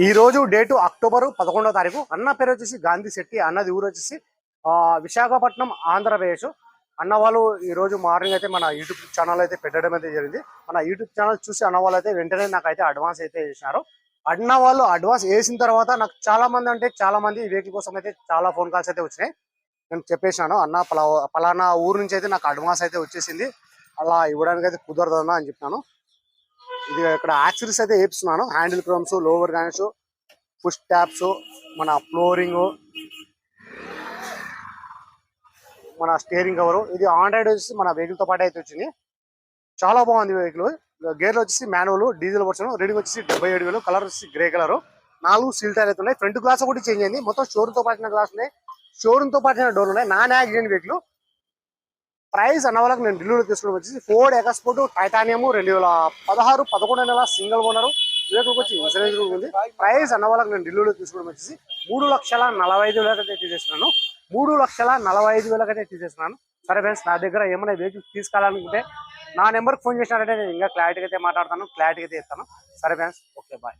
ఈ రోజు date October 11వ తారీఖు. అన్న పేరు వచ్చేసి గాంధీ శెట్టి. అన్నది ఊరు వచ్చేసి విశాఖపట్నం, ఆంధ్రప్రదేశ్. అన్న వాళ్ళు ఈ రోజు మార్నింగ్ అయితే మన యూట్యూబ్ ఛానల్ అయితే పెట్టడం అయితే జరిగింది. మన యూట్యూబ్ ఛానల్ చూసి అన్న వాళ్ళు అయితే వెంటనే నాకైతే అడ్వాన్స్ అయితే చేసినారు. అన్న వాళ్ళు అడ్వాన్స్ వేసిన తర్వాత నాకు చాలా మంది ఈ వెహికల్ కోసం అయితే చాలా ఫోన్ కాల్స్ అయితే వచ్చినాయి. నేను చెప్పేసినాను, అన్న పలానా ఊరు నుంచి అయితే నాకు అడ్వాన్స్ అయితే వచ్చేసింది, అలా ఇవ్వడానికి అయితే కుదరదు అన్న అని చెప్పినాను. ఇది ఇక్కడ యాక్సరీస్ అయితే వేపిస్తున్నాను. హ్యాండిల్ క్రోమ్స్, లోవర్ గ్యాన్స్, పుష్ ట్యాప్స్, మన ఫ్లోరింగ్, మన స్టీరింగ్ కవర్. ఇది ఆండ్రాయిడ్ వచ్చేసి మన వెహికల్ తో పాటు అయితే వచ్చింది. చాలా బాగుంది వెహికల్. గేర్లు వచ్చేసి మాన్యువల్, డీజిల్ వర్షన్. రీడింగ్ వచ్చేసి 77,000. కలర్ వచ్చేసి గ్రే కలర్. 4 సీల్ టైర్ అయితే ఉన్నాయి. ఫ్రంట్ గ్లాస్ ఒకటి చేంజ్ అయింది. మొత్తం షోరూమ్ తో పాటిన గ్లాస్ ఉన్నాయి, షోరూమ్ తో పాటిన డోర్ ఉన్నాయి. Non accident vehicle. ప్రైస్ అన్న వాళ్ళకి నేను ఢిల్లీలో తీసుకోవడం వచ్చేసి ఫోర్డ్ ఎకస్పోర్ట్ టైటానియం 2016 11 నెల సింగిల్ ఓనర్ వెహికల్ వచ్చి ఇన్సూరెన్స్ ఉంది. ప్రైస్ అన్న వాళ్ళకి నేను ఢిల్లీలో తీసుకోవడం వచ్చేసి 3,45,000 అయితే తీసేస్తున్నాను. 3,45,000 అయితే తీసేస్తున్నాను. సరే ఫ్రెండ్స్, నా దగ్గర ఏమైనా వెహికల్ తీసుకోవాలనుకుంటే నా నెంబర్కి ఫోన్ చేసినారంటే నేను ఇంకా క్లారిటీగా అయితే మాట్లాడతాను, క్లారిటీగా అయితే ఇస్తాను. సరే ఫ్రెండ్స్, ఓకే బాయ్.